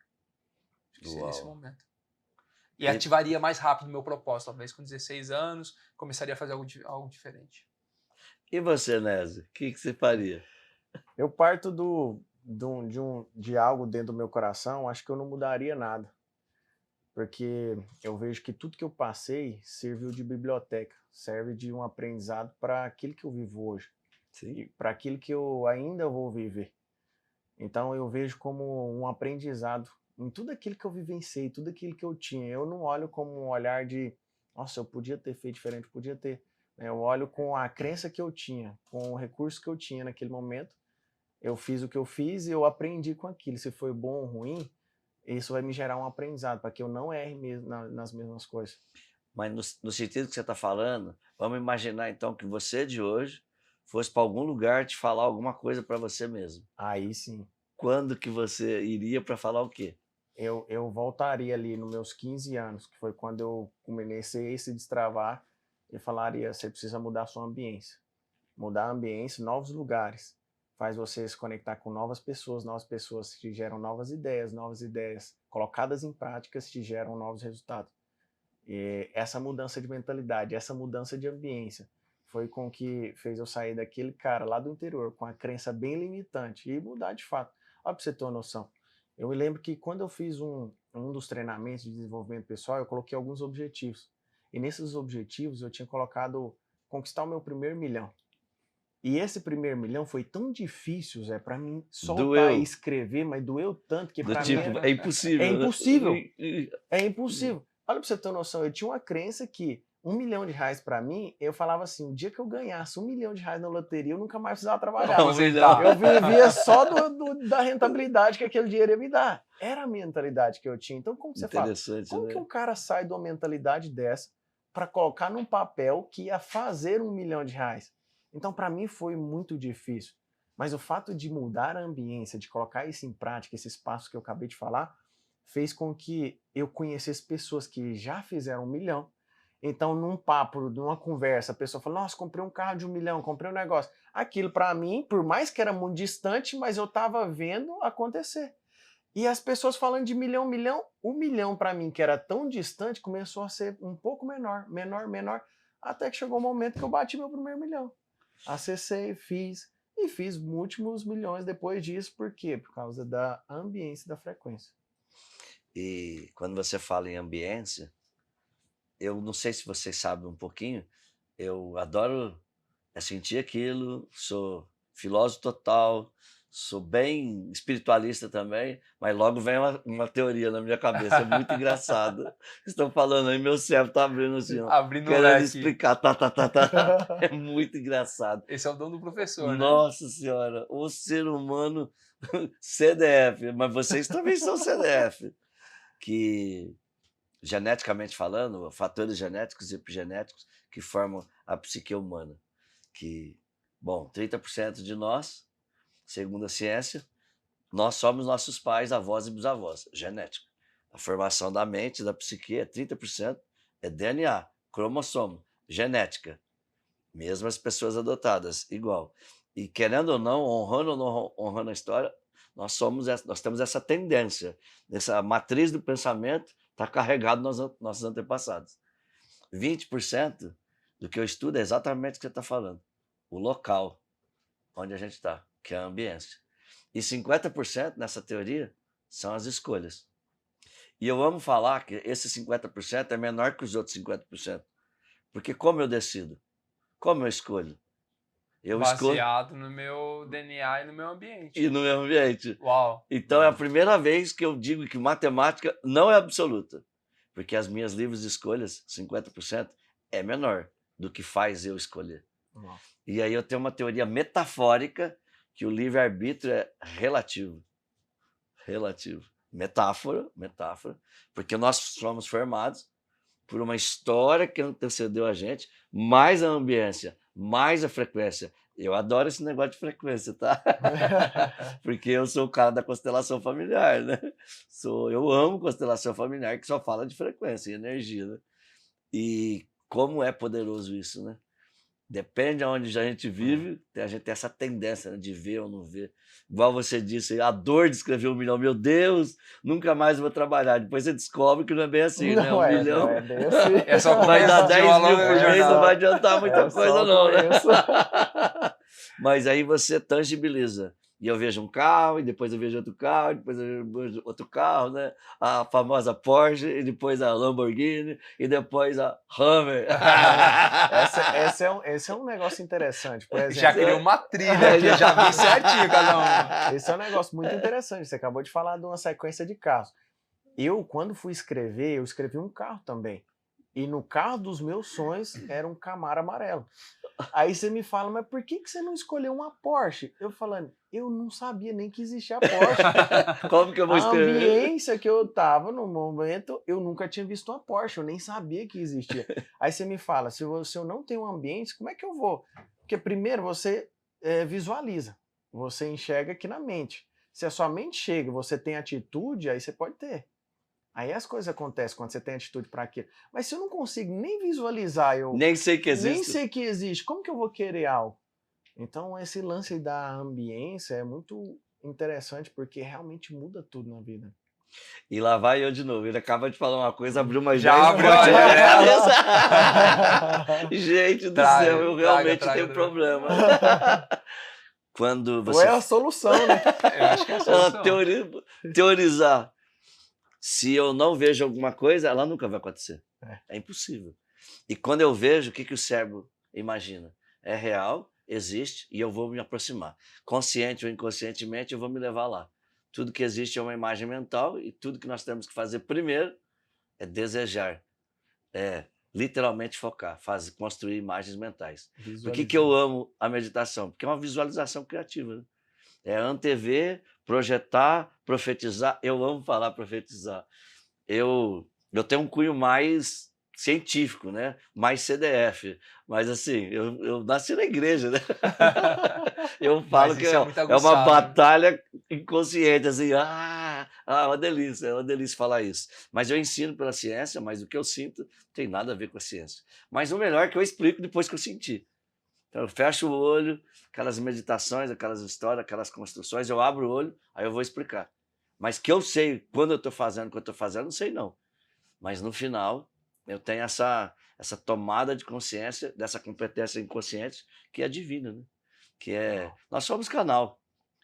Acho que seria esse momento. E ativaria mais rápido o meu propósito, talvez com 16 anos, começaria a fazer algo diferente. E você, Nézio, o que você faria? Eu parto de algo dentro do meu coração, acho que eu não mudaria nada. Porque eu vejo que tudo que eu passei serviu de biblioteca, serve de um aprendizado para aquilo que eu vivo hoje, para aquilo que eu ainda vou viver. Então eu vejo como um aprendizado em tudo aquilo que eu vivenciei, tudo aquilo que eu tinha. Eu não olho como um olhar de, nossa, eu podia ter feito diferente, podia ter. Eu olho com a crença que eu tinha, com o recurso que eu tinha naquele momento. Eu fiz o que eu fiz e eu aprendi com aquilo. Se foi bom ou ruim, isso vai me gerar um aprendizado, para que eu não erre mesmo nas mesmas coisas. Mas no sentido que você está falando, vamos imaginar então que você de hoje fosse para algum lugar te falar alguma coisa para você mesmo, Aí sim, quando que você iria para falar o quê? eu voltaria ali nos meus 15 anos, que foi quando eu comecei a se destravar, e falaria, você precisa mudar a sua ambiência. Mudar a ambiência, novos lugares, faz você se conectar com novas pessoas te geram novas ideias colocadas em práticas te geram novos resultados. E essa mudança de mentalidade, essa mudança de ambiência, foi com que fez eu sair daquele cara lá do interior, com a crença bem limitante, e mudar de fato. Olha para você ter uma noção. Eu me lembro que quando eu fiz um dos treinamentos de desenvolvimento pessoal, eu coloquei alguns objetivos. E nesses objetivos eu tinha colocado conquistar o meu primeiro milhão. E esse primeiro milhão foi tão difícil, Zé, para mim soltar e Doeu. escrever, mas doeu tanto que Do para mim tipo, é impossível. é né? impossível. E- É impossível. Olha pra você ter uma noção, eu tinha uma crença que R$1 milhão para mim, eu falava assim, o dia que eu ganhasse R$1 milhão na loteria, eu nunca mais precisava trabalhar. Um milhão. Eu vivia só da rentabilidade que aquele dinheiro ia me dar. Era a mentalidade que eu tinha. Então, como você fala? Interessante, Como né? que um cara sai de uma mentalidade dessa para colocar num papel que ia fazer R$1 milhão? Então, para mim, foi muito difícil. Mas o fato de mudar a ambiência, de colocar isso em prática, esses passos que eu acabei de falar, fez com que eu conhecesse pessoas que já fizeram R$1 milhão. Então, num papo, numa conversa, a pessoa fala, nossa, comprei um carro de R$1 milhão, comprei um negócio. Aquilo, para mim, por mais que era muito distante, mas eu estava vendo acontecer. E as pessoas falando de milhão, o milhão para mim, que era tão distante, começou a ser um pouco menor, até que chegou o momento que eu bati meu primeiro milhão. Acessei, fiz múltiplos milhões depois disso. Por quê? Por causa da ambiência da frequência. E quando você fala em ambiência, eu não sei se vocês sabem um pouquinho, eu adoro sentir aquilo, sou filósofo total, sou bem espiritualista também, mas logo vem uma teoria na minha cabeça, é muito engraçado. Estão falando aí, meu cérebro tá abrindo assim, ó, Abrindo o querendo leque. explicar, é muito engraçado. Esse é o dom do professor, né? Nossa Senhora, o ser humano CDF, mas vocês também são CDF, que geneticamente falando, fatores genéticos e epigenéticos que formam a psique humana, que, bom, 30% de nós, segundo a ciência, nós somos nossos pais, avós e bisavós, genética. A formação da mente, da psique, é 30%, é DNA, cromossomo, genética. Mesmo as pessoas adotadas, igual. E querendo ou não, honrando ou não honrando a história, nós temos essa tendência, essa matriz do pensamento está carregado nos nossos antepassados. 20% do que eu estudo é exatamente o que você está falando. O local onde a gente está, que é a ambiência. E 50% nessa teoria são as escolhas. E eu amo falar que esse 50% é menor que os outros 50%. Porque como eu decido? Como eu escolho? Eu escolho Baseado no meu DNA e no meu ambiente. e no meu ambiente. Uau. Então é a primeira vez que eu digo que matemática não é absoluta. Porque as minhas livres escolhas, 50%, é menor do que faz eu escolher. Nossa. E aí eu tenho uma teoria metafórica que o livre-arbítrio é relativo. Relativo. Metáfora, porque nós somos formados por uma história que antecedeu a gente, mais a ambiência, mais a frequência. Eu adoro esse negócio de frequência, tá? Porque eu sou o cara da constelação familiar, né? Eu amo constelação familiar, que só fala de frequência e energia, né? E como é poderoso isso, né? Depende de onde a gente vive, a gente tem essa tendência, né, de ver ou não ver. Igual você disse, a dor de escrever 1 milhão, meu Deus, nunca mais vou trabalhar. Depois você descobre que não é bem assim, né? 1 milhão Não é bem assim. É só vai dar começo de 10 uma mil longa por mês, jornada. não vai adiantar muita É só coisa não, né? começo. Mas aí você tangibiliza. E eu vejo um carro, e depois eu vejo outro carro, e depois eu vejo outro carro, né? A famosa Porsche, e depois a Lamborghini, e depois a Hummer. Esse é um negócio interessante. Por exemplo, Já criou uma trilha aqui, já vi certinho cada um. esse é um negócio muito interessante. Você acabou de falar de uma sequência de carros. Eu, quando fui escrever, eu escrevi um carro também. E no carro dos meus sonhos era um Camaro amarelo. Aí você me fala, mas por que você não escolheu uma Porsche? Eu falando, eu não sabia nem que existia a Porsche. Como que eu vou A escrever? ambiência que eu tava no momento, eu nunca tinha visto uma Porsche, eu nem sabia que existia. Aí você me fala, se eu não tenho um ambiente, como é que eu vou Porque primeiro você visualiza, você enxerga aqui na mente. Se a sua mente chega, você tem atitude, aí você pode ter. Aí as coisas acontecem quando você tem atitude para aquilo. Mas se eu não consigo nem visualizar, eu Nem sei que nem existe. sei que existe, como que eu vou querer algo? Então esse lance da ambiência é muito interessante porque realmente muda tudo na vida. E lá vai eu de novo. Ele acaba de falar uma coisa, abriu uma Já ideia. abriu a janela. Gente do Traga, céu, eu realmente traga, tenho traga. problema. Quando Ou você é a solução, né? Eu acho que é a solução. teorizar, se eu não vejo alguma coisa, ela nunca vai acontecer. É impossível. E quando eu vejo, o que o cérebro imagina? É real, existe, e eu vou me aproximar. Consciente ou inconscientemente, eu vou me levar lá. Tudo que existe é uma imagem mental e tudo que nós temos que fazer primeiro é desejar, é literalmente focar, construir imagens mentais. Por que eu amo a meditação? Porque é uma visualização criativa, né? É antever, projetar, profetizar. Eu amo falar profetizar. Eu tenho um cunho mais científico, né? Mais CDF. Mas assim, eu nasci na igreja, né? Eu falo Mas que isso é muito é uma aguçado, né? batalha inconsciente, assim, é uma delícia falar isso. Mas eu ensino pela ciência, mas o que eu sinto tem nada a ver com a ciência. Mas o melhor é que eu explico depois que eu senti. Então eu fecho o olho, aquelas meditações, aquelas histórias, aquelas construções, eu abro o olho, aí eu vou explicar. Mas que eu sei quando eu estou fazendo, o que eu estou fazendo, não sei não. Mas no final, eu tenho essa tomada de consciência, dessa competência inconsciente, que é divina, né? Que é, nós somos canal.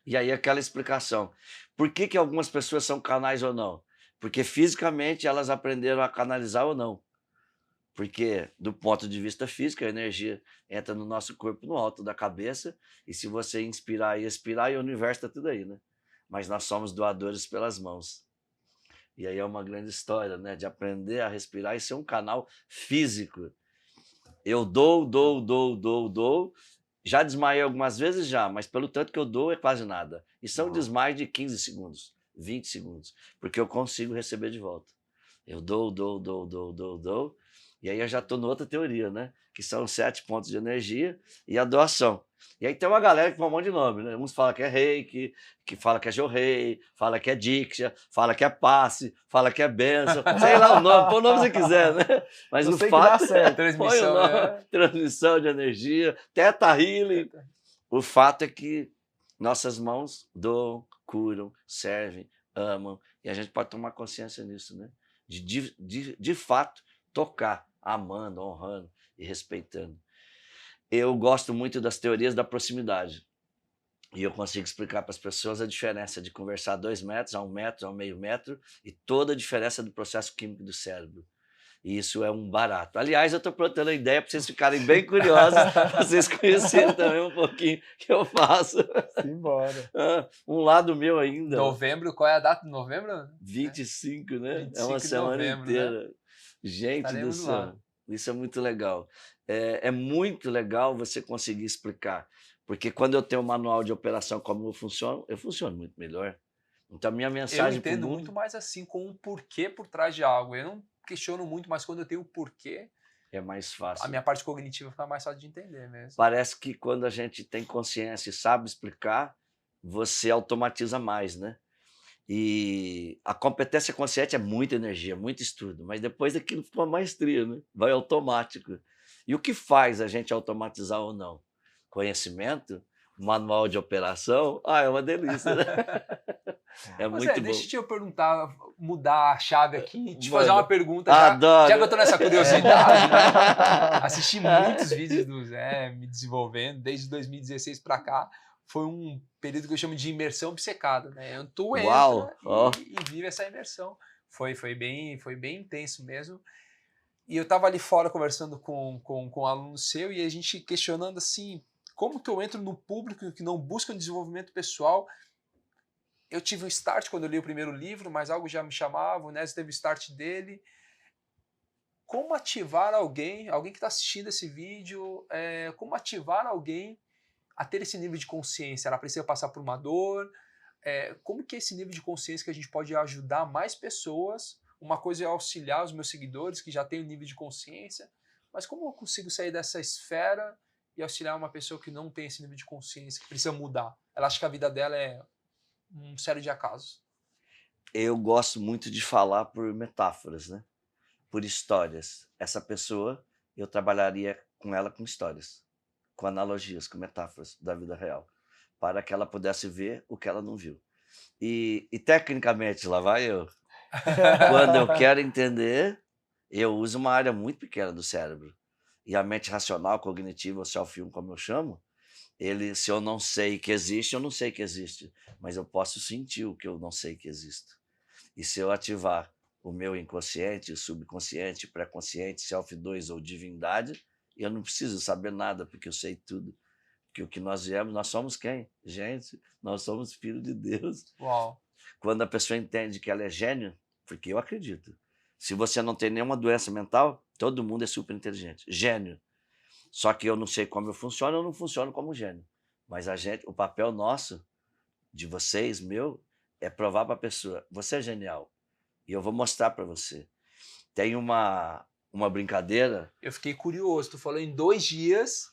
E aí aquela explicação. Por que algumas pessoas são canais ou não? Porque fisicamente elas aprenderam a canalizar ou não. Porque, do ponto de vista físico, a energia entra no nosso corpo, no alto da cabeça, e se você inspirar e expirar, e o universo está tudo aí, né? Mas nós somos doadores pelas mãos. E aí é uma grande história, né? De aprender a respirar e ser um canal físico. Eu dou. Já desmaiei algumas vezes já, mas pelo tanto que eu dou é quase nada. E são desmaios de 15 segundos, 20 segundos, porque eu consigo receber de volta. Eu dou. E aí eu já estou noutra teoria, né? Que são 7 pontos de energia e a doação. E aí tem uma galera que põe um monte de nome, né? Uns falam que é reiki, que fala que é jorrei, fala que é diksha, fala que é passe, fala que é benção, sei lá o nome, põe o nome se quiser, né? Mas Eu o sei que dá fato certo. põe o Transmissão, nome, né? transmissão de energia, teta healing. O fato é que nossas mãos doam, curam, servem, amam, e a gente pode tomar consciência nisso, né? De fato, tocar, amando, honrando e respeitando. Eu gosto muito das teorias da proximidade. E eu consigo explicar para as pessoas a diferença de conversar a 2 metros, a 1 metro, a meio metro, e toda a diferença do processo químico do cérebro. E isso é um barato. Aliás, eu estou plantando a ideia para vocês ficarem bem curiosos, para vocês conhecerem também um pouquinho o que eu faço. Simbora. Um lado meu ainda. Novembro, qual é a data de novembro? 25, né? 25 É uma de semana novembro, inteira. né? Gente do Estaremos lá. céu, isso é muito legal. É muito legal você conseguir explicar, porque quando eu tenho um manual de operação como eu funciono muito melhor. Então, a minha Eu mensagem para o entendo mundo muito mais assim, com um porquê por trás de algo. Eu não questiono muito, mas quando eu tenho o porquê, é mais a fácil. minha parte cognitiva fica mais fácil de entender mesmo. Parece que quando a gente tem consciência e sabe explicar, você automatiza mais, né? E a competência consciente é muita energia, muito estudo, mas depois aquilo fica uma maestria, né? Vai automático. E o que faz a gente automatizar ou não? Conhecimento, manual de operação, é uma delícia, né? É Mas muito bom. deixa eu perguntar, mudar a chave aqui, te fazer Manda. uma pergunta, Adoro. já que eu tô nessa curiosidade, né? Assisti muitos vídeos do Zé me desenvolvendo, desde 2016 para cá. Foi um período que eu chamo de imersão obcecada, né? Tu Uau, entra ó. e vive essa imersão. Foi bem intenso mesmo. E eu tava ali fora conversando com um aluno seu e a gente questionando assim, como que eu entro no público que não busca um desenvolvimento pessoal. Eu tive um start quando eu li o primeiro livro, mas algo já me chamava, o Nésio teve o start dele. Como ativar alguém que está assistindo esse vídeo, como ativar alguém a ter esse nível de consciência? Ela precisa passar por uma dor? Como que é esse nível de consciência que a gente pode ajudar mais pessoas? Uma coisa é auxiliar os meus seguidores que já têm um nível de consciência, mas como eu consigo sair dessa esfera e auxiliar uma pessoa que não tem esse nível de consciência, que precisa mudar? Ela acha que a vida dela é um série de acasos. Eu gosto muito de falar por metáforas, né? Por histórias. Essa pessoa, eu trabalharia com ela com histórias, com analogias, com metáforas da vida real, para que ela pudesse ver o que ela não viu. E tecnicamente, lá vai eu. Quando eu quero entender, eu uso uma área muito pequena do cérebro. E a mente racional, cognitiva, o self-1, como eu chamo, se eu não sei que existe, eu não sei que existe. Mas eu posso sentir o que eu não sei que existe. E se eu ativar o meu inconsciente, subconsciente, pré-consciente, self-2 ou divindade, eu não preciso saber nada, porque eu sei tudo. Porque o que nós viemos, nós somos quem? Gente, nós somos filhos de Deus. Uau. Quando a pessoa entende que ela é gênio, porque eu acredito. Se você não tem nenhuma doença mental, todo mundo é super inteligente. Gênio. Só que eu não sei como eu funciono, eu não funciono como gênio. Mas o papel nosso, de vocês, meu, é provar para a pessoa, você é genial. E eu vou mostrar para você. Tem uma brincadeira. Eu fiquei curioso, tu falou em 2 dias,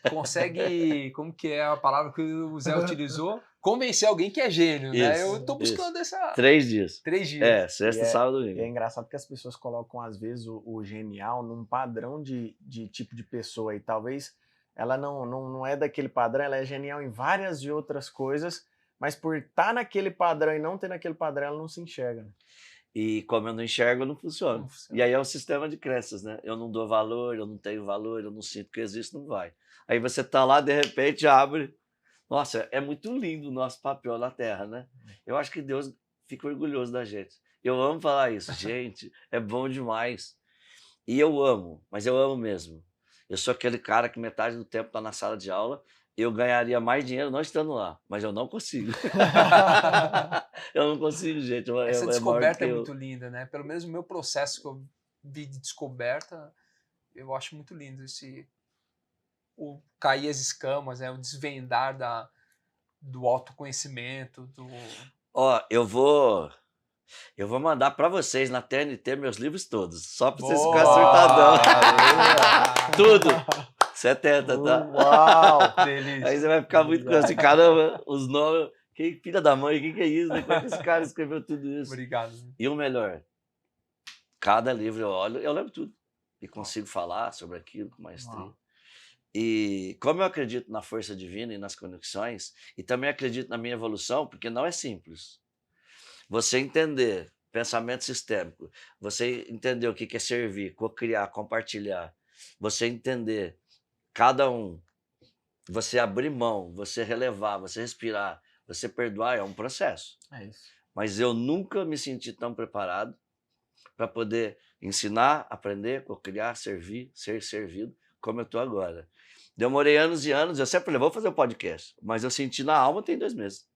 consegue, como que é a palavra que o Zé utilizou? Convencer alguém que é gênio, né? Eu tô buscando essa... 3 dias. 3 dias. É, sexta, sábado, E domingo. é engraçado que as pessoas colocam, às vezes, o genial num padrão de tipo de pessoa. E talvez ela não é daquele padrão, ela é genial em várias e outras coisas, mas por estar naquele padrão e não ter naquele padrão, ela não se enxerga. Né? E como eu não enxergo, eu não funciona. Não funciona. E aí é um sistema de crenças, né? Eu não dou valor, eu não tenho valor, eu não sinto que existe, não vai. Aí você tá lá, de repente, abre. Nossa, é muito lindo o nosso papel na Terra, né? Eu acho que Deus fica orgulhoso da gente. Eu amo falar isso. Gente, é bom demais. E eu amo, mas eu amo mesmo. Eu sou aquele cara que metade do tempo tá na sala de aula, eu ganharia mais dinheiro não estando lá, mas eu não consigo. Eu não consigo, gente. Essa maior descoberta que é eu. muito linda, né? Pelo menos o meu processo que eu vi de descoberta, eu acho muito lindo o cair as escamas, né? O desvendar do autoconhecimento, Ó, eu vou mandar pra vocês na TNT meus livros todos, só pra vocês ficarem surtadão. Tudo. 70, tá? Uau! Delícia. Aí você vai ficar muito assim, caramba, os nomes. Que filha da mãe, que é isso? Como é que esse cara escreveu tudo isso? Obrigado. E o melhor, cada livro eu olho, eu lembro tudo. E consigo falar sobre aquilo com maestria. Uau. E como eu acredito na força divina e nas conexões, e também acredito na minha evolução, porque não é simples. Você entender pensamento sistêmico, você entender o que é servir, cocriar, compartilhar, você entender cada um, você abrir mão, você relevar, você respirar, você perdoar, é um processo. É isso. Mas eu nunca me senti tão preparado para poder ensinar, aprender, cocriar, servir, ser servido, como eu estou agora. Demorei anos e anos, eu sempre falei, vou fazer o podcast, mas eu senti na alma tem 2 meses.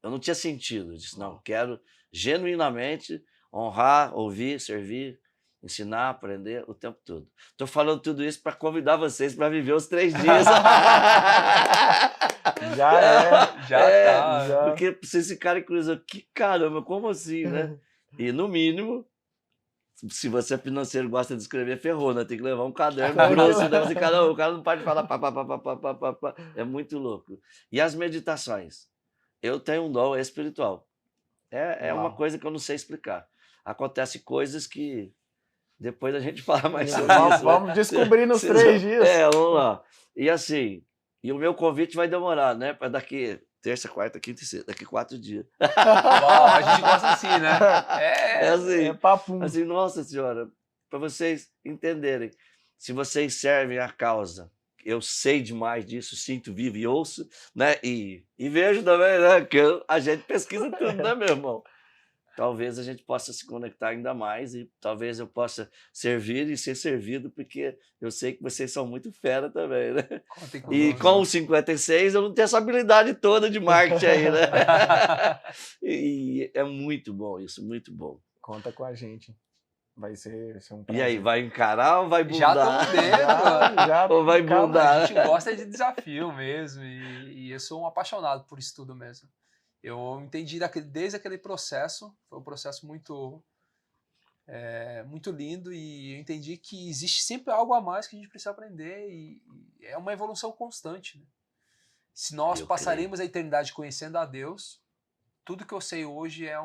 Eu não tinha sentido, eu disse, não, quero genuinamente honrar, ouvir, servir, ensinar, aprender o tempo todo. Estou falando tudo isso para convidar vocês para viver os 3 dias. Já. Porque vocês ficarem curiosos, que caramba, como assim, né? E no mínimo, se você é financeiro, gosta de escrever, ferrou, né? Tem que levar um caderno grosso, né? O cara não pode falar pá. É muito louco. E as meditações? Eu tenho um dom espiritual. É uma coisa que eu não sei explicar. Acontecem coisas que depois a gente fala mais sobre isso. Vamos descobrir nos 3 dias. Vamos lá. E assim, e o meu convite vai demorar, né? Para daqui terça, quarta, quinta e sexta, daqui 4 dias. Uau, a gente gosta assim, né? É assim, papum. assim, nossa senhora, para vocês entenderem, se vocês servem a causa, eu sei demais disso, sinto, vivo e ouço, né? E vejo também, né? Que a gente pesquisa tudo, né, meu irmão? Talvez a gente possa se conectar ainda mais e talvez eu possa servir e ser servido, porque eu sei que vocês são muito fera também, né? E com os 56 eu não tenho essa habilidade toda de marketing aí, né? E é muito bom isso, muito bom. Conta com a gente. Vai ser um prazer. E aí, vai encarar ou vai bundar? Já estamos dentro. Já ou vai bundar? A gente gosta de desafio mesmo e eu sou um apaixonado por estudo mesmo. Eu entendi desde aquele processo, foi um processo muito É muito lindo e eu entendi que existe sempre algo a mais que a gente precisa aprender e é uma evolução constante, né? Se nós Eu passaremos a eternidade conhecendo a Deus, tudo que eu sei hoje é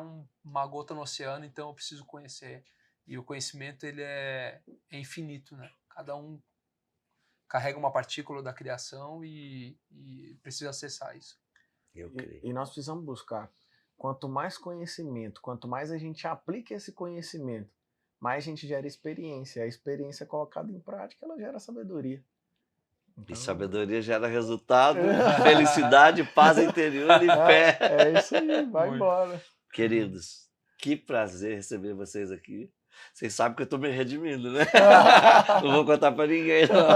uma gota no oceano, então eu preciso conhecer. E o conhecimento ele é infinito, né? Cada um carrega uma partícula da criação e precisa acessar isso. Eu creio. E nós precisamos buscar. Quanto mais conhecimento, quanto mais a gente aplica esse conhecimento, mais a gente gera experiência. A experiência colocada em prática, ela gera sabedoria. E sabedoria gera resultado, felicidade, paz interior e fé. É isso aí, vai Muito. embora. Queridos, que prazer receber vocês aqui. Vocês sabem que eu tô me redimindo, né? Não vou contar pra ninguém, não.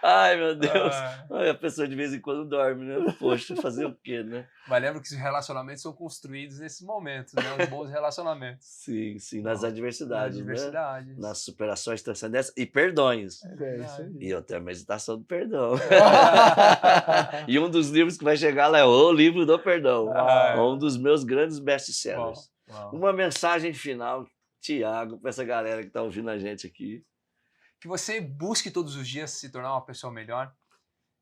Ai, meu Deus. Ai, a pessoa de vez em quando dorme, né? Poxa, fazer o quê, né? Mas lembra que os relacionamentos são construídos nesses momentos, né? Os bons relacionamentos. Sim, sim, nas adversidades, Na diversidade. né? Nas superações, transcendências e perdões. É isso aí. E eu tenho a meditação do perdão. E um dos livros que vai chegar lá é O Livro do Perdão. Um dos meus grandes best-sellers. Uma mensagem final, Thiago, para essa galera que está ouvindo a gente aqui. Que você busque todos os dias se tornar uma pessoa melhor,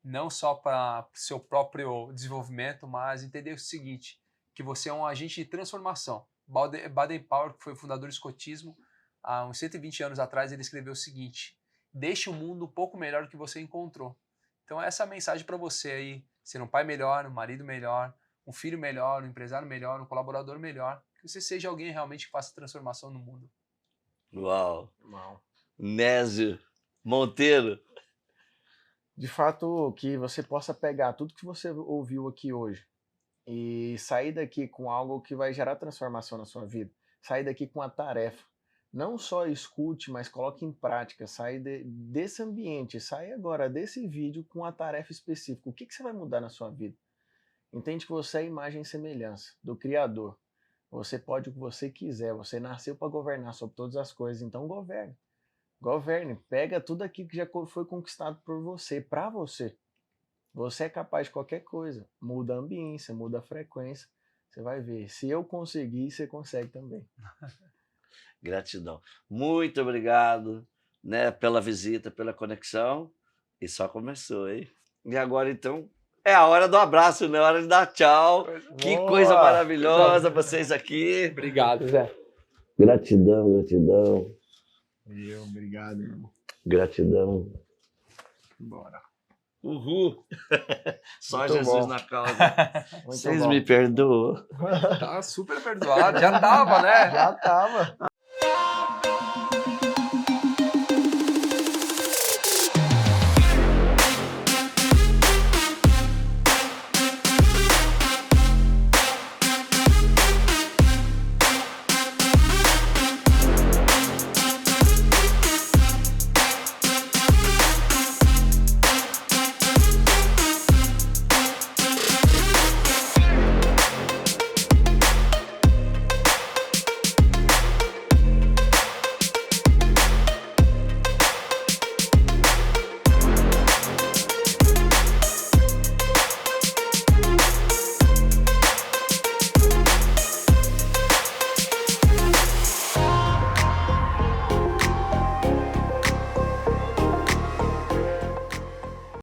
não só para o seu próprio desenvolvimento, mas entender o seguinte, que você é um agente de transformação. Baden-Powell, que foi o fundador do escotismo, há uns 120 anos atrás, ele escreveu o seguinte: deixe o mundo um pouco melhor do que você encontrou. Então essa é a mensagem para você aí, ser um pai melhor, um marido melhor, um filho melhor, um empresário melhor, um colaborador melhor, que você seja alguém realmente que faça transformação no mundo. Uau! Nésio Monteiro. De fato, que você possa pegar tudo que você ouviu aqui hoje e sair daqui com algo que vai gerar transformação na sua vida. Sair daqui com uma tarefa. Não só escute, mas coloque em prática. Sair desse ambiente, sair agora desse vídeo com uma tarefa específica. O que você vai mudar na sua vida? Entende que você é imagem e semelhança do Criador. Você pode o que você quiser. Você nasceu para governar sobre todas as coisas. Então governe. Governe. Pega tudo aquilo que já foi conquistado por você, para você. Você é capaz de qualquer coisa. Muda a ambiência, muda a frequência. Você vai ver. Se eu conseguir, você consegue também. Gratidão. Muito obrigado, né, pela visita, pela conexão. E só começou, hein? E agora, então, é a hora do abraço, né? Hora de dar tchau. Que coisa maravilhosa vocês aqui. Obrigado, Zé. Gratidão, gratidão. Obrigado, irmão. Gratidão. Bora. Uhul. Só Muito Jesus bom. na causa. Muito Vocês bom. me perdoam. Tá super perdoado, já tava, né? Já tava.